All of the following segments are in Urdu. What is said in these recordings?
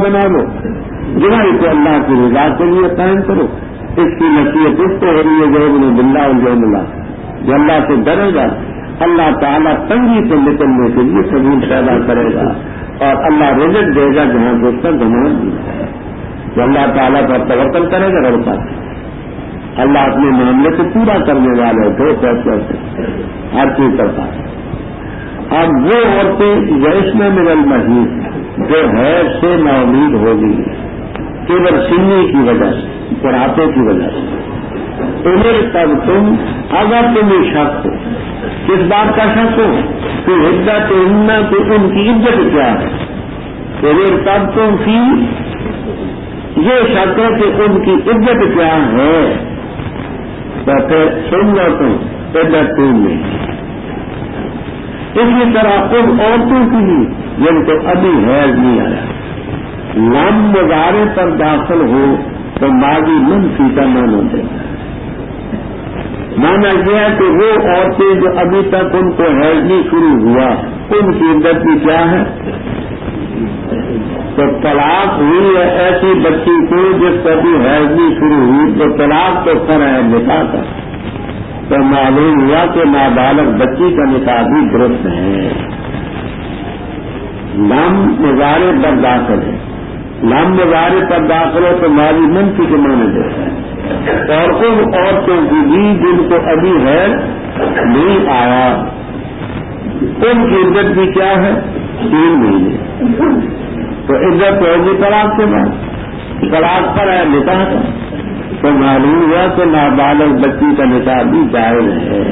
بنا لو، جماعی کو اللہ کی رضا کے لیے قائم کرو. اس کی نصیحت اس کو ہو رہی ہے جو باللہ الجملہ، جو اللہ سے ڈرے گا اللہ تعالیٰ تنگی سے نکلنے کے لیے سبیل پیدا کرے گا اور اللہ رزق دے گا جہاں سے اس کا گمان نہیں ہے. جو اللہ تعالیٰ پر توکل کرے گا رب پاس اللہ اپنے معاملے کو پورا کرنے والے دو فیصلے سے ہر چیز کرتا ہے. اب وہ عورتیں یشنا من المحیط جو حیض سے ناامید ہوگی کیول سننے کی وجہ سے، بڑھاپے کی وجہ سے، انہیں تب تم اگر تمہیں شک ہو، کس بات کا شک ہو کہ عدت تو ان کی عزت کیا ہے، انہیں تب تم کی یہ شک ہے کہ ان کی عزت کیا ہے، تو پھر سن لو تم عدت میں. اسی طرح ان عورتوں کی بھی جن کو ابھی حیض نہیں آیا لم مظاہرے پر داخل ہو تو ماضی منفی کا معنی دیتا ہے. مانا یہ ہے کہ وہ عورتیں جو ابھی تک ان کو حیض نہیں شروع ہوا ان کی عدت بھی کیا ہے، تو طلاق ہوئی ہے ایسی بچی کو جس کو ابھی حیض نہیں شروع ہوئی تو طلاق تو فرع ہے نکاح کا، تو معلوم ہوا کہ نابالغ بچی کا نکاح بھی درست ہے. لم مظاہرے پر داخل ہے، لم مظاہرے پر داخل ہو تو ماضی منفی کے معنی دیتا ہے. اور ان عورتوں کی بھی جن کو ابھی حیض نہیں آیا ان کی عدت بھی کیا ہے 3 مہینے. تو عدت ہوگی طلاق کے بعد، طلاق پر ہے نکاح کا، تو معلوم ہوا کہ نابالغ بچی کا نکاح بھی جائز ہے.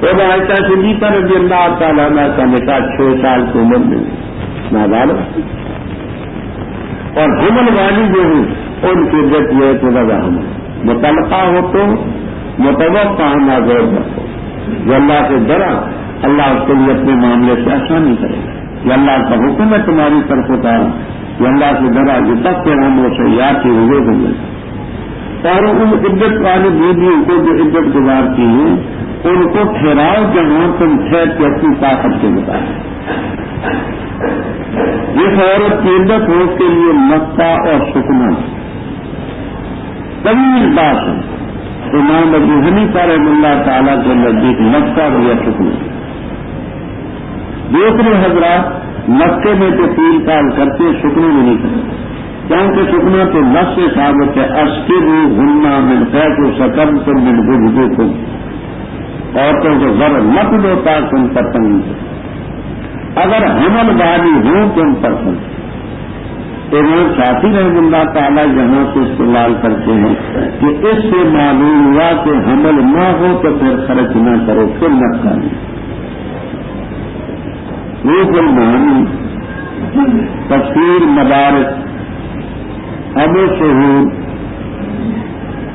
تو عائشہ صدیقہ رضی اللہ تعالیٰ عنہ کا نکاح 6 سال کی عمر میں نابالغ، اور حمل والی جو ہے ان کی عدت یہ ہے کہ وضع حمل متعلقہ ہو تو متوقع ہونا غور رکھو. جو اللہ سے ڈرا اللہ اس کے لیے اپنے معاملے سے آسانی کرے گا. یہ اللہ کا حکم ہے تمہاری طرف اتارا، یہ اللہ سے ڈرا جو تک کے ہم وہ سیاح کی ہوئے ہوئے. اور ان عدت والی بیویوں کو جو عدت گزارتی ہیں ان کو ٹھہراؤ جہاں تم ٹھہر کے اپنی طاقت کے مطابق. جس عورت کی عدت ہو اس کے لیے مکہ اور سکنا طویل بات ہے. امام ابو حنیفہ رحمہ اللہ تعالیٰ کے نزدیک مکہ یا سکنا. دوسرے حضرات مکے میں تو 3 سال کرتے سکنے میں نہیں کرتے، کیونکہ سکنا تو نفس سے ثابت ہے. اسکر ہننا من خیت و سکم تم من بجھو تم، عورتوں کو ضرر مت دو تاکہ تم پر تنگ ہو. اگر حمل والی ہوں تم پر تنگ. امام شافعی رحمہ اللہ تعالیٰ یہاں سے استعمال کرتے ہیں کہ اس سے معلوم ہوا کہ حمل نہ ہو تو پھر خرچ نہ کرو، پھر نہ کریں. روح المعانی، تفسیر مدارک، ابو شہور،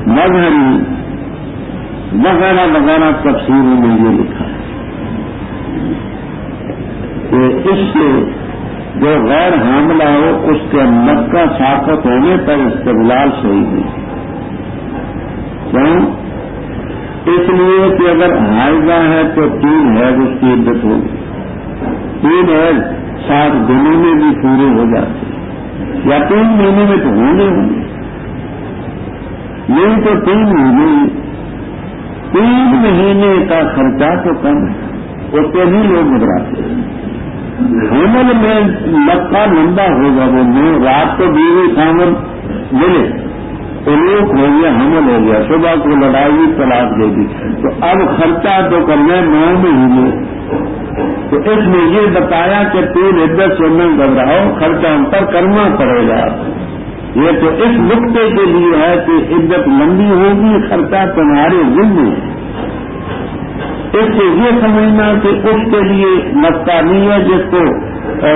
مظہری وغیرہ وغیرہ تفسیروں میں یہ لکھا ہے کہ اس سے جو غیر حاملہ ہو اس کے مکہ ساقط ہونے پر استقلال صحیح نہیں. کیوں؟ اس لیے کہ اگر حائضہ ہے تو 3 حیض اس کی عدت ہوگی. 3 حیض 7 دنوں میں بھی پورے ہو جاتے ہیں، یا 3 مہینے میں تو ہونے ہوں، نہیں تو 3 مہینے. 3 مہینے کا خرچہ تو کم ہے، اس پہ بھی لوگ گھبراتے ہیں. حمل میں مکہ لمبا ہوگا، وہ رات کو بیوی خامن ملے، علوق ہو گیا، حمل ہو گیا، صبح کو لڑائی طلاق دے دی، تو اب خرچہ تو کرنا 9 مہینے. تو اس میں یہ بتایا کہ تین عدت سے نہ گھبراؤ، خرچہ ہم پر کرنا پڑے گا. یہ تو اس نقطے کے لیے ہے کہ عدت لمبی ہوگی، خرچہ تمہارے ذمہ ہے. اس سے یہ سمجھنا کہ اس کے لیے مسئلہ نہیں ہے جس کو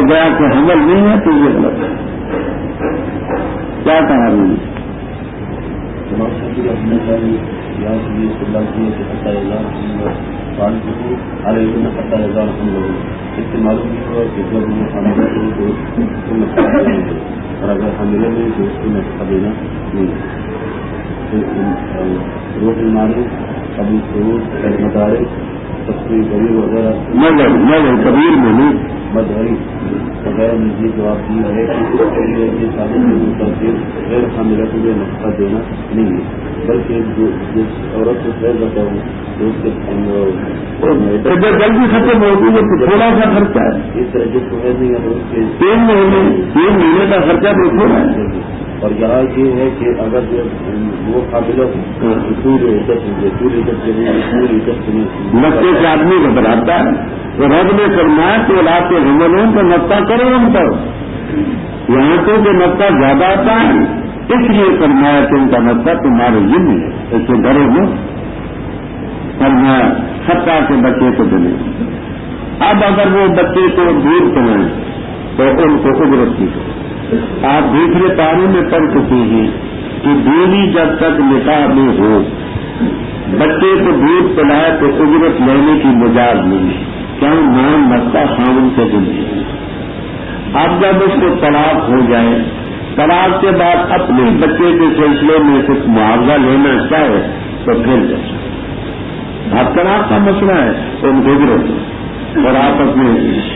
گیا کہ حمل نہیں ہے تو یہ غلط ہے. کیا کہا رہی ہے اور اگر حاملے میں دوستی نسخہ دینا نہیں. روح المعانی، ابو سعود، مدارک، تفصیل کبیر وغیرہ نظر کبیر میں نہیں مظہری بغیر نجی جواب دیا ہے کہ اس کے لیے یہ ثابت متاثر غیر حاملہ کو یہ نقطہ دینا نہیں ہے، بلکہ جس عورت کو خیر بتاؤں جو اس کے جلدی ختم ہوگی تو تھوڑا سا خرچہ ہے، اس طرح جس کو خیر نہیں ہے تو اس کے 3 مہینے کا خرچہ تو تھوڑا ہے. اور یہاں یہ ہے کہ اگر وہ قابل پوری عزت نقطے سے آدمی کو بناتا ہے تو رب نے فرمایا کہ اولاد کے حمل ہوں تو نقطہ کرو ان پر. یہاں تو جو نقطہ زیادہ آتا ہے اس لیے فرمایا کہ ان کا نقطہ تمہارے ذمہ ہے، اس سے ڈرو نہ. فرمایا خطہ کے بچے کو دلے. اب اگر وہ بچے کو دور کریں تو ان کو اجرت کی. آپ دوسرے پاروں میں پڑھ چکے ہیں کہ بیوی جب تک نکاح میں ہو بچے کو دودھ پلائے تو اجرت لینے کی مجاز نہیں ہے، کیا نام بچہ خاوند سے دلے. اب جب اس کو طلاق ہو جائے، طلاق کے بعد اپنے بچے کے سلسلے میں کچھ معاوضہ لینا چاہے تو پھر اب طلاق کا مسئلہ ہے تو ان کو اجرت، اور آپ اپنے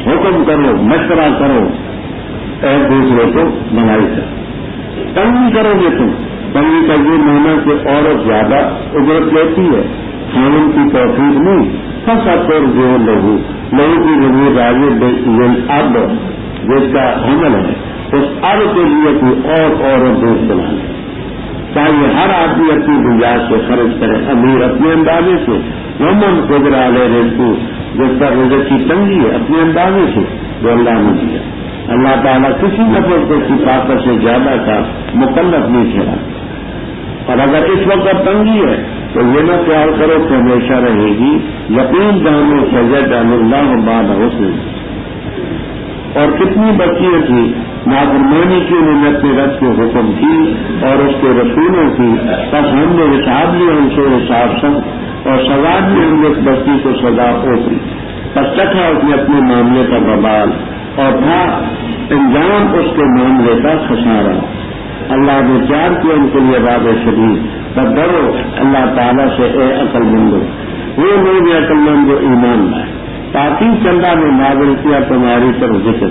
حکم کرو، مشورہ کرو، ایک دوسرے کو بنائی کر. تنگی کرو گے تم، تنگی کا یہ معنی کہ عورت زیادہ اجرت لیتی ہے، خاوند کی توفیق نہیں. خاصا طور جو لہو کی ضرورت آگے اب جس کا حمل ہے اس اب کے لیے کوئی اور عورت دوست بنانے چاہیے. ہر آدمی اپنی گنجائش سے خرچ کرے. امیر اپنے اندازے سے، محمد گزرا علیہ رزق جس کا رزق کی تنگی ہے اپنے اندازے سے جو اللہ نے دیا. اللہ تعالیٰ کسی نفر کو کی طاقت سے زیادہ کا مکلف نہیں ٹھہرا. اور اگر اس وقت تنگی ہے تو یہ نہ خیال کرو کہ ہمیشہ رہے گی. یقین جانو سید اللہ بعد حسن. اور کتنی بچیاں تھی نافرمانی کی انہوں نے اپنے رب کے حکم کی اور اس کے رسولوں کی، بس ہم نے حساب لیا ان سے حساب سب اور سزا بھی ہم نے اس بچی کو سزا اوپری. بس چکھا اس نے اپنے معاملے کا ببال اور تھا انجام اس کے معاملے کا خسارہ. اللہ نے پیار کیا ان کے لیے باب شدید. تب ڈرو اللہ تعالیٰ سے اے عقل مندو. وہ لوگ عقل مند جو ایمان لائے. تاکہ چندہ نے نازل کیا تمہاری طرف ذکر.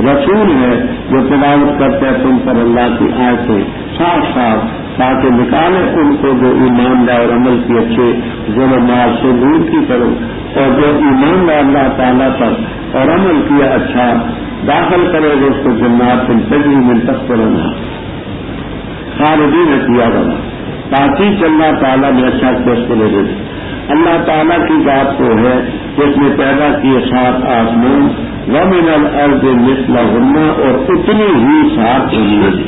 رسول ہے جو تلاوت کرتے ہیں تم پر اللہ کی آیتیں صاف صاف تاکہ نکالے ان کو جو ایمان لائے اور عمل کی اچھے ظلمات سے دور کی طرف، اور جو ایمان لائے اللہ تعالیٰ پر اور عمل کیا اچھا داخل کرے گا اس کو جنات تجری من تحتها الانہار خالدین فیہا ابدا. تاکہ اللہ تعالیٰ نے اچھا فیصلے دے. اللہ تعالیٰ کی ذات تو ہے جس نے پیدا کیے 7 آسمان ومن الارض مثلہن، اور اتنی ہی 7 زمین.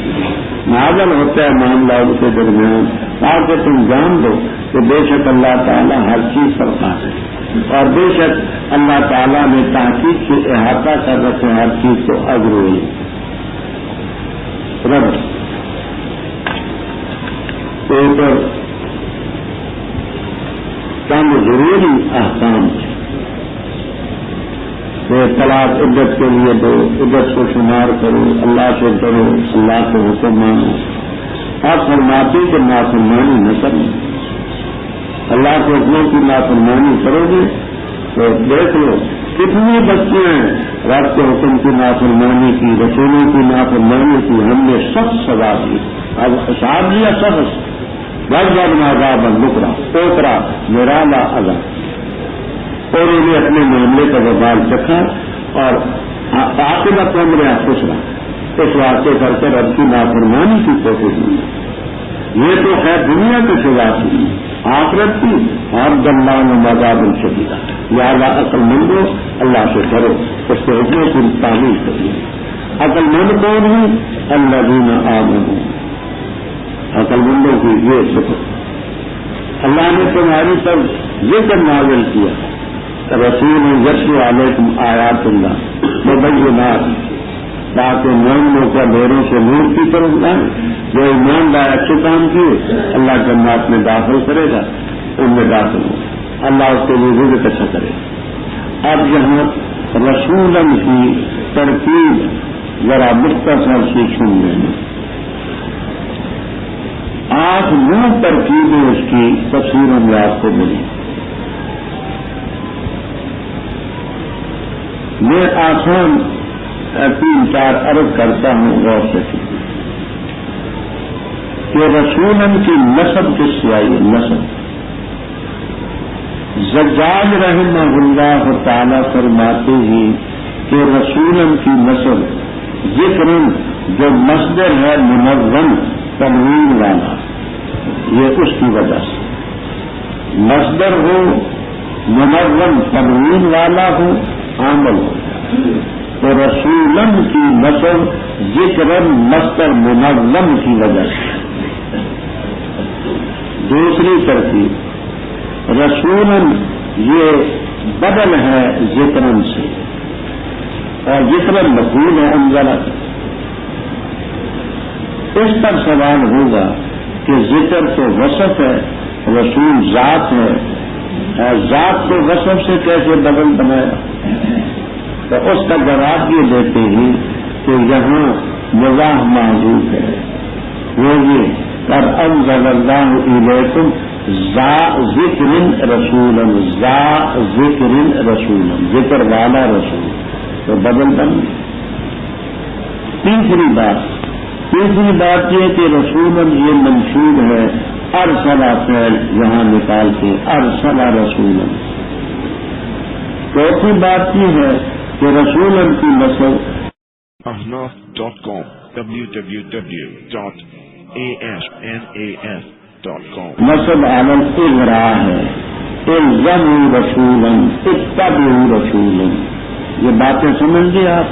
نازل ہوتا ہے معاملہ ان کے درمیان تاکہ تم جان دو کہ بے شک اللہ تعالیٰ ہر چیز پر قادر ہے، اور بے شک اللہ تعالیٰ نے تحقیق سے احاطہ کر رکھے ہر چیز کو اجروئی. رب اوپر چند ضروری احکام کہ طلاق عدت کے لیے دو، عدت کو شمار کرو، اللہ سے ڈرو، اللہ کے حکم مانو. آپ فرماتے کہ نافرمانی نہ کرو. اللہ کے حکموں کی نافرمانی کرو گے تو دیکھ لو کتنی بچیاں رب کے حکم کی نافرمانی کی، رسولوں کی نافرمانی کی. ہم نے سخت سزا دی. اب حساب لیا سخت بڑھ عذاب نکرا پوترا نرالا ادا، اور انہیں اپنے معاملے کا وبال چکھا اور عاقبت عمر خسرا. اس واسطے کر کے رب کی نافرمانی کی کوشش کی. یہ تو خیر دنیا کی سزا تھی، آخرت کی اور دلان مذاب الشدیدہ. لہٰذا عقل مندو اللہ سے ڈرو، اس کے حکموں کی تعمیل کریے. عقل مند کون ہے؟ الذین آمنوا. عقل مندوں کی یہ صفت. اللہ نے تمہاری طرف ذکر نازل کیا. رسول یتلو علیکم آیات اللہ مبینات، تاکہ مومنوں کو اندھیروں سے نور کی طرف لائیں. جو ایمان لائے اچھے کام کیے اللہ جنات میں داخل کرے گا، ان میں داخل ہو اللہ اس کے لیے رزق اچھا کرے گا. اب یہاں رسولن کی ترتیب ذرا مختصر سی سن لینا. 8-9 ترکیبیں اس کی تفسیروں میں آپ کو ملی. میں آسان 3-4 عرض کرتا ہوں غور سے کہ رسولن کی نسب کس سے آئی؟ نسب زجاج رحمہ اللہ تعالی فرماتے ہیں کہ رسولن کی نسب ذکر جو مصدر ہے منظم تنوین والا، یہ اس کی وجہ سے مصدر ہو منظم تنوین والا ہو عامل ہو، تو رسولن کی نسب ذکر مصدر منظم کی وجہ سے۔ دوسری ترتیب رسولن یہ بدل ہے ذکرن سے، اور ذکرن مفعول ہے انزلہ۔ اس پر سوال ہوگا کہ ذکر تو وصف ہے، رسول ذات ہے، اور ذات کو وصف سے کیسے بدل بنایا؟ تو اس کا جواب یہ دیتے ہیں کہ یہاں مزاح معذوف ہے، وہ یہ قد انزل اللہ الیکم ذا ذکر رسولا، ذا ذکر رسولا، ذکر والا رسول، تو بدل بن۔ تیسری بات یہ کہ رسولاً یہ منصوب ہے، ارسلہ فعل یہاں نکال کے ارسلہ رسولاً۔ چوتھی بات یہ ہے کہ رسولاً کی نسب ahnaf.com www.asnas.com نسب عالم اغرا ہے، الزموا رسولاً اتبعوا رسولاً۔ یہ باتیں سمجھ گئے آپ؟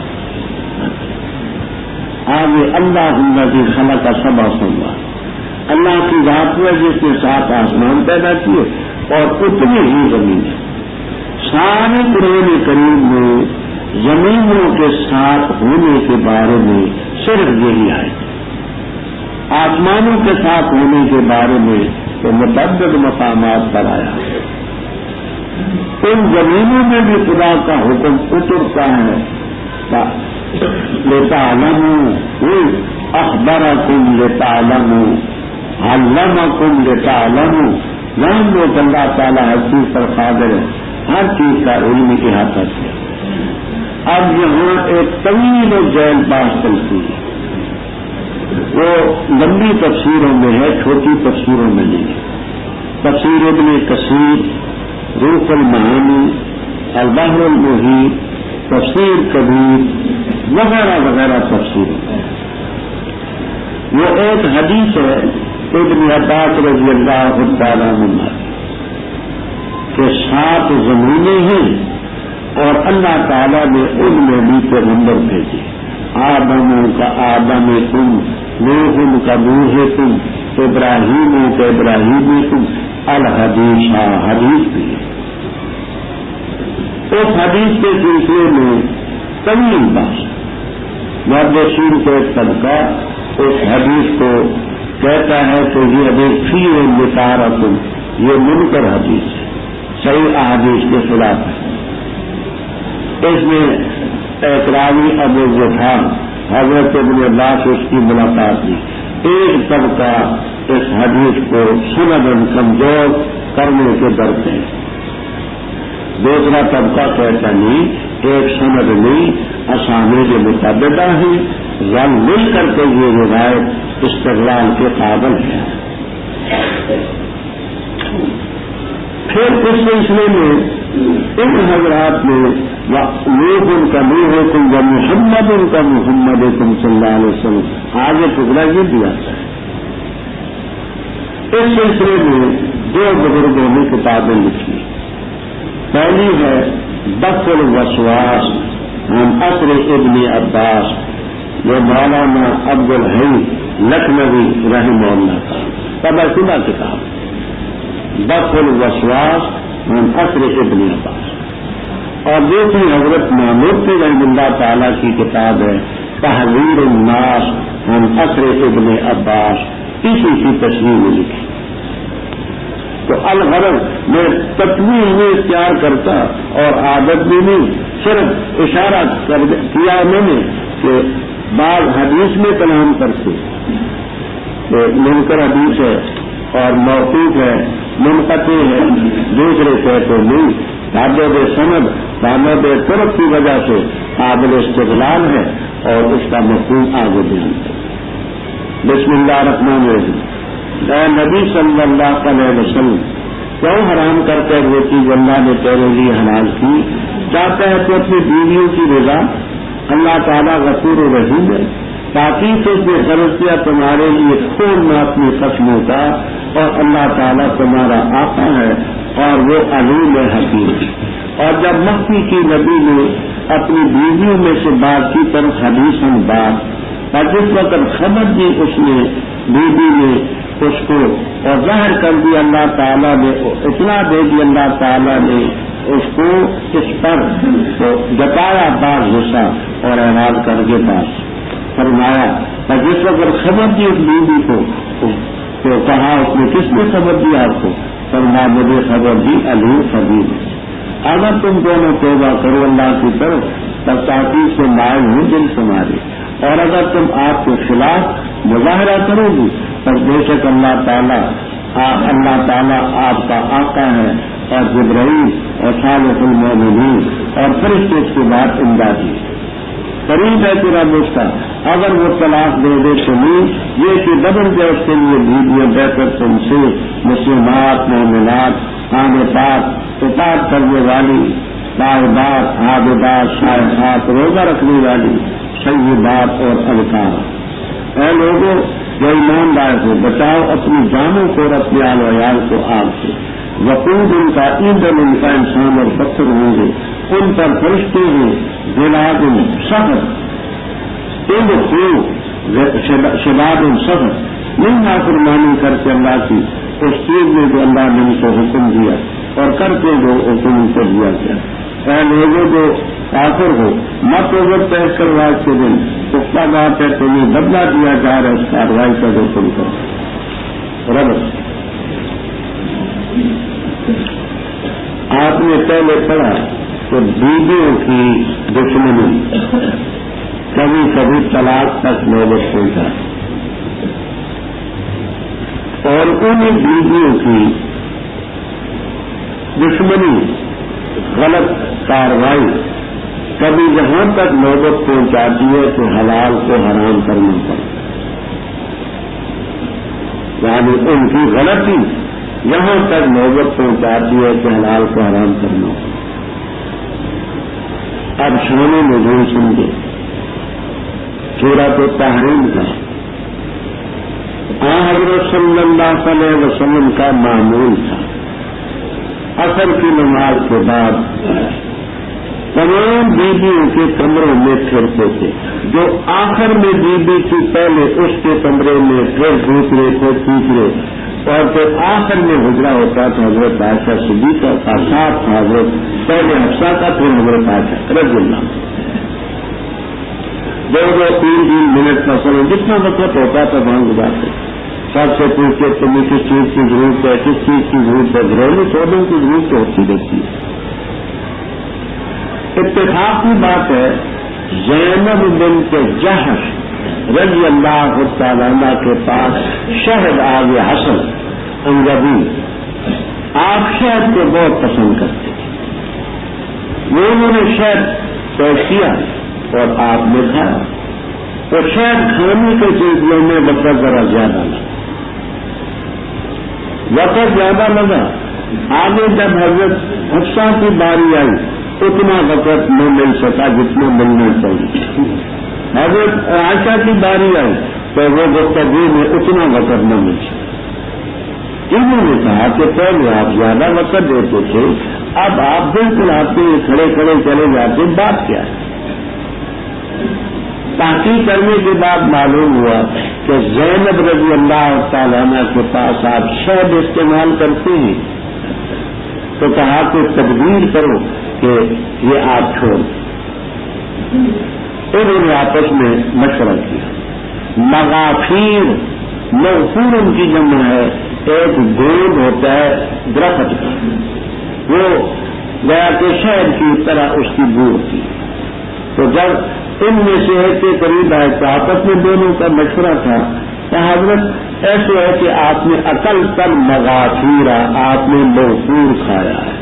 آگے اللہ الذی خلق سبع سماوات، اللہ کی ذات ہے جس نے 7 آسمان پیدا کیے اور اتنی ہی زمین ہے۔ سارے قرآن کریم میں زمینوں کے ساتھ ہونے کے بارے میں صرف یہی ہے، آسمانوں کے ساتھ ہونے کے بارے میں تو متعدد مقامات پر آیا ہے۔ ان زمینوں میں بھی خدا کا حکم اترتا ہے، لتعلموا اخبرکم لتعلموا علمکم لتعلموا، جان لو کہ اللہ تعالیٰ ہر چیز پر قادر ہے، ہر چیز کا علم احاطہ ہے۔ اب یہاں ایک طویل و جیل بات چلتی ہے، وہ لمبی تفسیروں میں ہے، چھوٹی تفسیروں میں نہیں ہے۔ تفسیر ابن کثیر، روح المعانی، البحر المحیط، تفسیر کبیر وغیرہ وغیرہ تفسیر۔ وہ ایک حدیث ہے ابن عباس رضی اللہ تعالیٰ عنہ کہ 7 زمینیں ہیں اور اللہ تعالیٰ نے ان میں بھی پیغمبر بھیجے، آدم کا آدم تم، نوح کا نوح تم، ابراہیم کا ابراہیم تم، الحدیث حدیث بھی ہے۔ اس حدیث کے سلسلے میں طویل بات، محدثین کو ایک طبقہ اس حدیث کو کہتا ہے کہ یہ حدیث فی بطارتن، یہ منکر حدیث ہے، صحیح احادیث کے خلاف ہے۔ اس میں ایک راوی ابو جفان حضرت ابن عباس اس کی ملاقات دی۔ ایک طبقہ اس حدیث کو سندن کمزور کرنے کے درد ہے، دوسرا طبقہ کہتا نہیں، ایک سند نہیں، اسانید متعددہ ہیں، رنگ مل کر کے یہ روایت استقلال کے قابل ہے۔ پھر اس سلسلے میں ان حضرات نے لوگ ان کا نور حکم و محمد ان کا محمد حکم صلی اللہ علیہ وسلم آگے ٹکڑا یہ دیا ہے۔ اس سلسلے میں 2 بزرگوں نے کتابیں لکھی۔ پہلی ہے دفع الوسواس عن اثر ابن عباس، جو مولانا عبد الحی لکھنوی رحمہ اللہ کا تبع شدہ کتاب، دفع الوسواس عن اثر ابن عباس۔ اور دوسری حضرت محمود رحمہ اللہ تعالیٰ کی کتاب ہے تحذیر الناس عن اثر ابن عباس، اسی کی تشریح میں لکھی۔ تو الغرض میں تطویل میں اختیار کرتا اور عادت بھی نہیں، صرف اشارہ کیا میں نے کہ بعض حدیث میں کلام کرتے کہ منکر حدیث ہے اور موقوف ہے، منقطع ہے، دوسرے کہتے نہیں، تعدد سند صامد طرف کی وجہ سے قابل استقلال ہے اور اس کا مفہوم آگے بیان ہے۔ بسم اللہ الرحمن الرحیم۔ اے نبی صلی اللہ علیہ وسلم، کیوں حرام کرتے وہ چیز اللہ نے تیرے لیے حلال کی؟ چاہتا ہے تو اپنی بیویوں کی رضا، اللہ تعالیٰ غفور الرحیم ہے، تاکہ تو اس نے غرض کیا تمہارے لیے چھوڑنا اپنی قسموں کا، اور اللہ تعالیٰ تمہارا آقا ہے اور وہ علیم حکیم۔ اور جب مخفی کی نبی نے اپنی بیویوں میں سے بات کی طرف حدیثاً بات، اور جس وقت خبر دی اس نے بیوی نے اس کو اور ظاہر کر دی اللہ تعالیٰ نے، اطلاع دے دی اللہ تعالیٰ نے اس کو اس پر تو جتایا بعض غصہ اور اعراض کر کے پاس فرمایا، اور جس وقت خبر دی اس بیوی کو تو کہا اس نے کس نے خبر دی آپ کو؟ فرمایا مجھے خبر دی علیم خبیر۔ اگر تم دونوں توبہ کرو اللہ کی طرف تب تاکید سے مائل ہوں دل تمہارے، اور اگر تم آپ کے خلاف مظاہرہ کرو گی تو بے شک اللہ تعالیٰ آپ کا آقا ہے، اور جبرائیل اور صالح المومنین اور فرشتے اس کے بعد امدادی قریب ہے تیرا دوستا۔ اگر وہ طلاق دے دے تمہیں یہ کہ بدل جائے اس کے لیے بیویاں بہتر تم سے مسلمات مومنات قانتات اطاعت کرنے والی تائبات عابدات صالحات روزہ رکھنے والی سیدات اور ابکار۔ اے لوگوں جو ایماندار ہو بچاؤ اپنی جانوں کو اور اپنے آل و عیال کو آگ سے، وقود ان کا ایندھن ان کا انسان اور پتھر ہوں گے، ان پر فرشتے ہیں جناب سخت شباب سخت، نہیں نافرمانی کرتے اللہ کی اس چیز میں جو اللہ نے ان کو حکم دیا اور کرتے جو حکم کو دیا گیا۔ اے لوگوں جو کافر ہو مت عذر پیش کروا کے دن پختہ بات ہے تمہیں بدلا دیا جا رہا ہے اس کاروائی کا جو تم کرو۔ رب آپ نے پہلے پڑھا کہ بیویوں کی دشمنی کبھی کبھی طلاق تک نوبت پہنچا، اور انہیں بیویوں کی دشمنی غلط کاروائی کبھی جہاں تک نوبت پہنچاتی ہے تو حلال کو حرام کرنا پڑتا، یعنی ان کی غلطی یہاں تک نوبت پہنچاتی ہے کہ حلال کو حرام کرنا پڑتا۔ اب شان نزول سمجھے سورۃ التحریم کا حضرت صلی اللہ علیہ وسلم کا معمول تھا عصر کی نماز کے بعد تمام بیویوں کے کمروں میں پھرتے تھے، جو آخر میں بیوی کی پہلے اس کے کمرے میں پھر دوسرے پھر تیسرے، اور پھر آخر میں حجرہ ہوتا تھا حضرت عائشہ صدیقہ کا، ساتھ حضرت پہلے حفصہ کا پھر حضرت عائشہ رضی اللہ، 2-3 منٹ کا سمے جتنا وقت ہوتا تھا وہاں گزارتے، سب سے پوچھتے تمہیں کس چیز کی ضرورت ہے، کس چیز کی ضرورت ہے، گھریلو سودوں کی ضرورت ہوتی رہتی ہے۔ اتفاق کی بات ہے زینب بنت جحش رضی اللہ تعالیٰ عنہ کے پاس شہد آ گیا حسن انگبی، آپ شہد کو بہت پسند کرتے تھے، وہ انہوں نے شہد پیش کیا اور آپ نے کھایا، تو شہد کھانے کے سلسلے میں وقت ذرا زیادہ لگا، آگے جب حضرت حفصہ کی باری آئی اتنا وقت نہ مل سکا جتنا ملنا چاہیے، حضرت عائشہ کی باری آئی تو وہ گفتگو میں اتنا وقت نہ مل سکا۔ انہوں نے کہا کہ پہلے آپ زیادہ وقت دیتے تھے، اب آپ بالکل آپ کے کھڑے کھڑے چلے جاتے، بات کیا ہے؟ تحقیق کرنے کے بعد معلوم ہوا کہ زینب رضی اللہ تعالیٰ عنہ کے پاس آپ شہد استعمال کرتے ہیں، تو کہا کہ تدبیر کرو کہ یہ آپ چھوڑ، انہوں نے آپس میں مشورہ کیا۔ مغافیر مغفور ان کی جمع ہے، ایک گود ہوتا ہے درخت کا، وہ گیا کہ شہد کی طرح اس کی بو ہوتی ہے، تو جب ان میں سے ایک کے قریب آئے تو آپس میں دونوں کا مشورہ تھا کہ حضرت ایسے ہے کہ آپ نے عقل پر مغافیرہ، آپ نے مغفور کھایا ہے،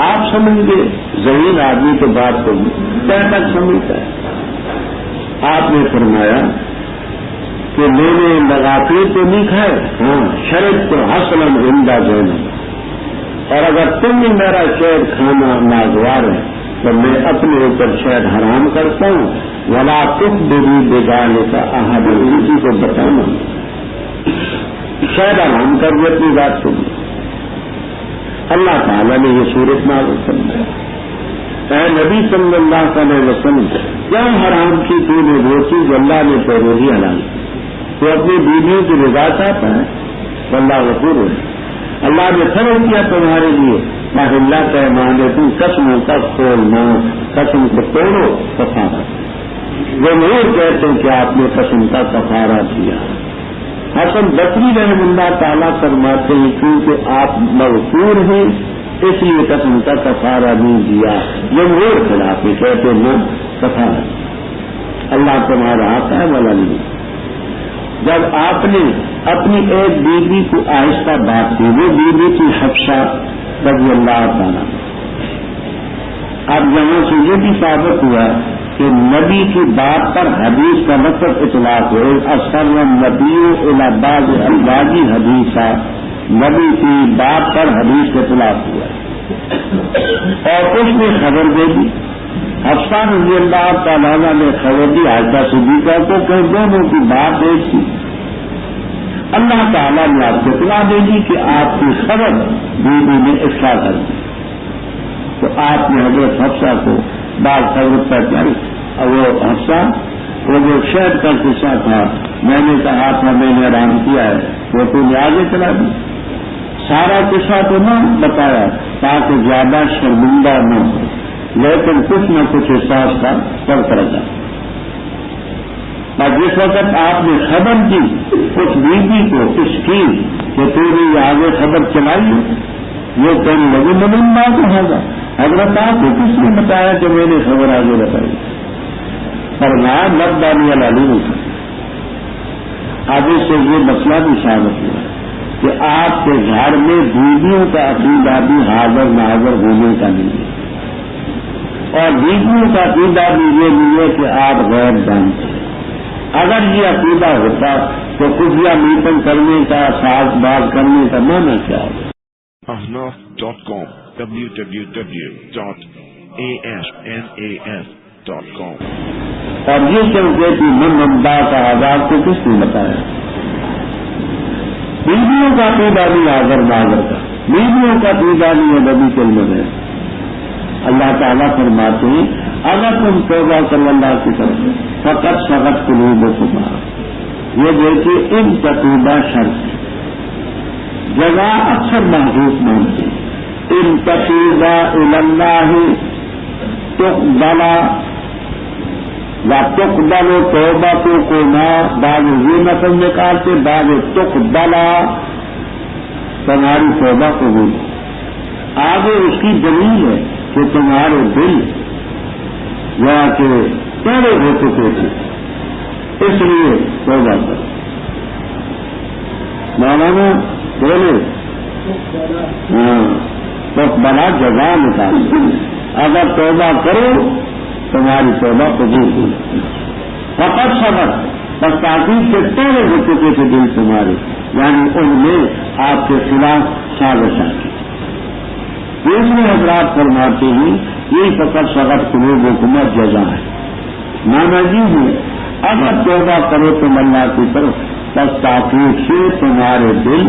آپ سمجھ گئے ذہین آدمی کے بات کو کیا تک سمجھتا ہے؟ آپ نے فرمایا کہ میں نے لگاتے تو نہیں کھائے، ہاں شرط تو حسن عمدہ دینا، اور اگر تم نے میرا شہد کھانا ناگوار ہے تو میں اپنے اوپر شہد حرام کرتا ہوں، ولا تخبروا بذلک احدا، کسی کو بتانا شہد حرام کر دے اپنی ذات کو۔ اللہ تعالیٰ نے یہ صورت نازل فرمائی، اے نبی صلی اللہ علیہ وسلم کیا حرام کی تو نے وہ چیز اللہ نے پہلے ہی حلال کی، تو اپنی بیویوں کی رضا چاہتا ہے تو اللہ غفور ہے۔ اللہ نے فرض کیا تمہارے لیے اللہ کا مانے تم قسموں کا توڑنا، قسم کو توڑو کفارہ، وہ نہیں کہتے کہ آپ نے قسم کا کفارہ کیا۔ حسن بصری رحم اللہ تعالیٰ فرماتے ہیں کیونکہ آپ مغفور ہیں اس لیے قسم کا کفارہ نہیں دیا، جمہور خلاف کہتے ہیں کفارہ، اللہ تمہارا آتا ہے والا نہیں۔ جب آپ نے اپنی ایک بیوی کو آہستہ بات کی، وہ بیوی کی حفصہ رضی اللہ تعالیٰ، اب یہاں سے یہ بھی ثابت ہوا کہ نبی کی بات پر حدیث کا مطلب اطلاق ہوئے، اثر نبی الی بعض الفاظ حدیثہ، نبی کی بات پر حدیث کا اطلاق ہوا اور اس نے خبر دے دی۔ حفصہ رضی اللہ تعالیٰ نے خبر دی عائشہ صدیقہ کو کہ دونوں کی بات ایک تھی، اللہ تعالیٰ نے آپ کو اطلاع دے دی کہ آپ کی خبر بیوی نے افشا کر دی، تو آپ نے حضرت حفصہ کو بعض خبر پہنچائی، اور وہ حفصہ وہ جو شہد کا قصہ تھا میں نے کہا تھا میں نے آرام کیا ہے وہ تو نے آگے چلا دی، سارا قصہ تو نہ بتایا تاکہ زیادہ شرمندہ نہ ہو، لیکن کچھ نہ کچھ احساس کا پڑتا رہا۔ اور جس وقت آپ نے خبر دی اس بیوی کو اس کی کہ تو نے آگے خبر چلائی، وہ کہنے لگے من بات ہوگا، حضرت آپ کو کس نے بتایا کہ میں نے خبر آگے بتائی؟ فرمایا مت دانی والی آگے سے یہ مسئلہ بھی ثابت ہوا کہ آپ کے گھر میں بیویوں کا عقیدہ بھی حاضر ناظر ہونے کا نہیں ہے، اور بیویوں کا عقیدہ بھی یہ نہیں ہے کہ آپ غیر جانتے ہیں۔ اگر یہ عقیدہ ہوتا تو خفیہ میٹنگ کرنے کا، ساز باز کرنے کا معنی کیا ہوگا؟ ahnaf.com www.asnas.com اور یہ چلتے کہ مندا کا آزاد کو کس نے بتایا؟ بیویوں کا عقیدہ بھی حاضر ناظر کا، بیویوں کا عقیدہ بھی ہے نبی کے علم ہے۔ اللہ تعالیٰ فرماتے ہیں اگر تم توبہ صلی اللہ کی طرف فقط سغت قلوبکم، یہ دیکھیے ان تقیدہ شرط جگہ اکثر محسوس مانتے ان تقیدہ اللہ تقبل یا تقبل توبہ کو نہ، بعض یہ نقل نکالتے بعض تقبل تمہاری توبہ قبول، آگے اس کی دلیل ہے کہ تمہارے دل یا کہ پہلے ہو چکے تھے اس لیے توبہ کرو۔ مولانا بولے تو بڑا جزا نکال، اگر توبہ کرو تمہاری توبہ قبول ہوئی، فقط صبر بس تاکید سے پہلے ہو چکے تھے دل تمہارے، یعنی ان میں آپ کے خلاف سازش کی۔ دوسرے حضرات فرماتے ہیں یہ فقط سغت قلوب حکومت جزا ہے، مانا جی ہے اگر توبہ کرو تم اللہ کی طرف بس تاکید سے تمہارے دل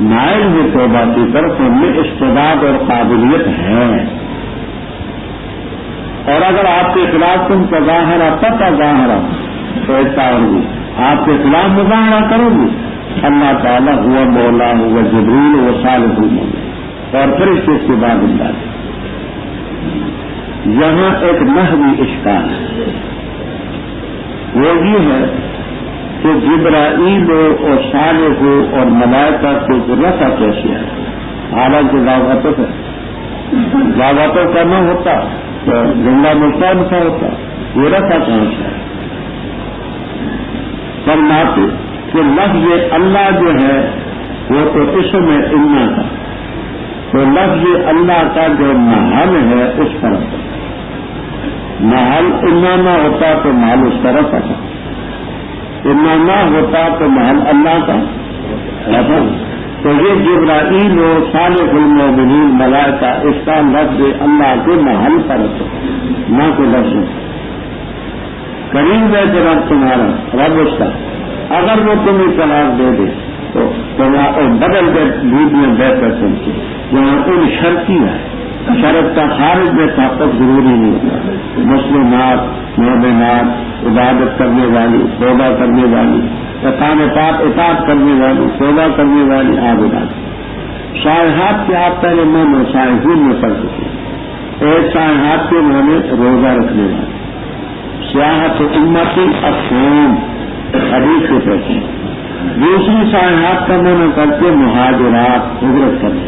مائل میں توبہ کی طرف ان میں استعداد اور قابلیت ہے، اور اگر آپ کے خلاف تم تظاہرہ تظاہرہ تو ایسا ہوگی آپ کے خلاف مظاہرہ کرو گی، اللہ تعالیٰ ہوا مولا ہوا جبریل و صالح المومنین اور پھر اس کے بعد اللہ۔ یہاں ایک نحوی اشکال ہے، وہ یہ ہے کہ جبرائیل اور صالح اور ملائکہ کو رفع کیسے ہے، حالانکہ لاغتوں کا نہ ہوتا تو جنگا مستعد کا ہوتا، یہ رفع کہاں سے ہے؟ فرماتے کہ لفظ اللہ جو ہے وہ تو اسم ہے انا کا، تو لفظ اللہ کا جو محل ہے اس طرف محل انما ہوتا تو محل اس طرف آتا، انما ہوتا تو محل اللہ کا رہتا۔ تو یہ جبرائیل و صالح المؤمنین ملائکہ اس کا لفظ اللہ کے محل پر ہوتا، نہ کہ لفظ قریب ہے کہ رب تمہارا، رب اس کا اگر وہ تمہیں طلاق دے دے تو بدل دے بیویاں بہتر سمجھے، جہاں ان شرطی ہے، شرط کا خارج میں طاقت ضروری نہیں ہوتا، مسلمات مومنات عبادت کرنے والی توبہ کرنے والی اطاعت کرنے والی توبہ کرنے والی عابدات۔ صالحات کے آپ پہلے میں صالحین میں پڑھ چکے، ایک صالحات کے معنی روزہ رکھنے والی، سیاحت امتی افہام حدیث کے پیسے، دوسری صالحات کا معنی کرتے مہاجرات ہجرت کرنے،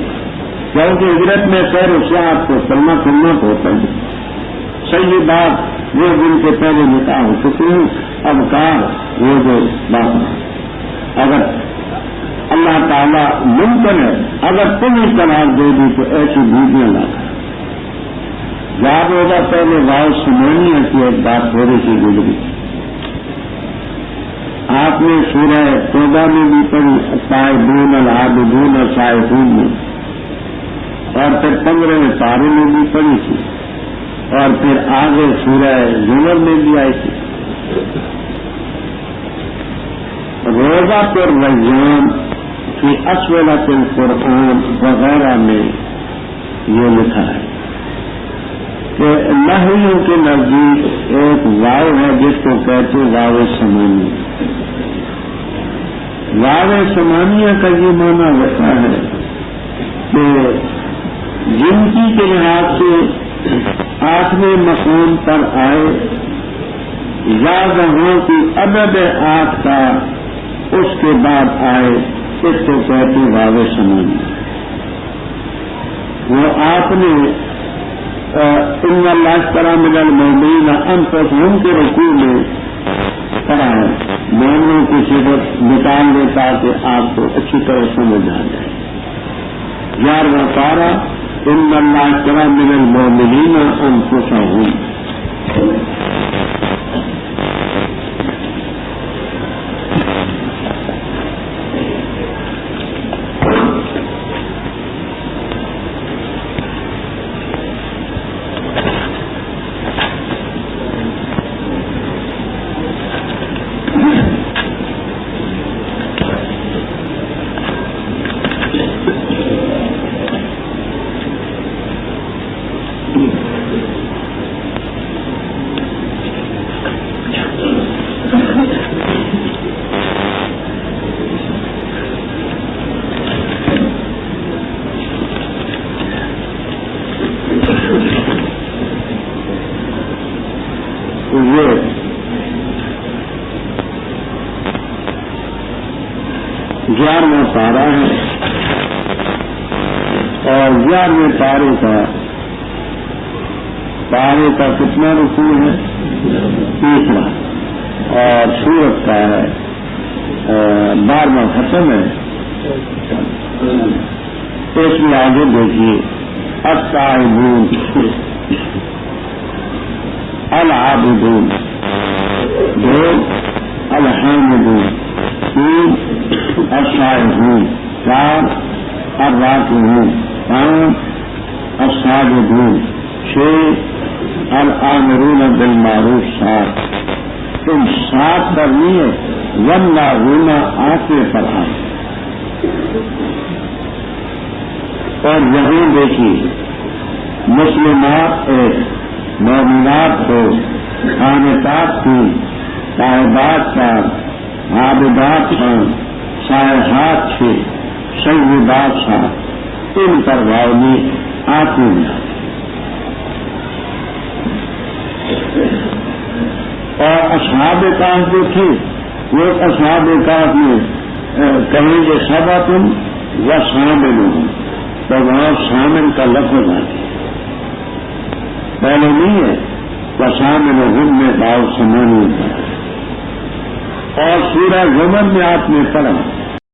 کیونکہ ہجرت میں خیر و سیاحت کو کلمہ سنت ہوتا ہے۔ صحیح بات وہ جن کے پہلے نکاح ہو چکے ہیں، اب کار وہ جو بات اگر اللہ تعالیٰ ممکن ہے اگر تمہیں طلاق دے دی تو ایسی بیویاں لا یاد ہوگا پہلے واؤ سمانیہ کی ایک بات تھوڑی سی گزری، آپ نے سورہ توبہ میں بھی پڑھی، التائبون العابدون السائحون میں، اور پھر 15ویں پارے میں بھی پڑھی تھی، اور پھر آگے سورہ زمر میں بھی آئی تھی۔ روزہ پر ریان کی اسولت القرآن وغیرہ میں یہ لکھا ہے کہ نحویوں کے نزدیک ایک واو ہے جس کو کہتے واو سمانیہ۔ واو سمانیہ کا یہ معنی ہوتا ہے کہ جنسی کے لحاظ سے 8ویں مقام پر آئے یا وہاں کی عدد 8 کا اس کے بعد آئے، اس کو کہتے واو سمانیہ۔ وہ آپ نے ان اللہ اشتری من المؤمنین انفسہم کے رکوع میں پڑھا ہے، مومنوں کی صفت نکال دے تاکہ آپ کو اچھی طرح سمجھ آ جائے۔ 11واں پارہ ان اللہ اشتری من المؤمنین انفسہم۔ گیارہواں پارہ ہے اور 11ویں پارے کا کتنا رکوع ہے؟ 30واں، اور سورت کا ہے 12واں ختم ہے۔ اس میں آگے دیکھیے التائبون العابدون، 2 الحامدون، 3 السائحون، 4 الراکعون، 5 الساجدون، 6 الآمرون بالمعروف، 7 ان 7 پر نہیں ہے، واللاہون 8ویں پر آئے۔ اور یہاں دیکھیے مسلمات 1، مومنات 2، قانتات 3، تائبات 4، عابدات 5، سائحات 6، سیدات 7، ان پر واو نے 8ویں میں۔ اور اصحاب کہف جو تھے وہ اصحاب کہف میں کہیں گے سبعۃ و ثامنھم، تو وہاں ثامن کا لفظ آتا ہے، پہلے نہیں ہے، وثامنھم میں واو سمانی ہوتا ہے۔ اور سورہ زمر میں آپ نے پڑھا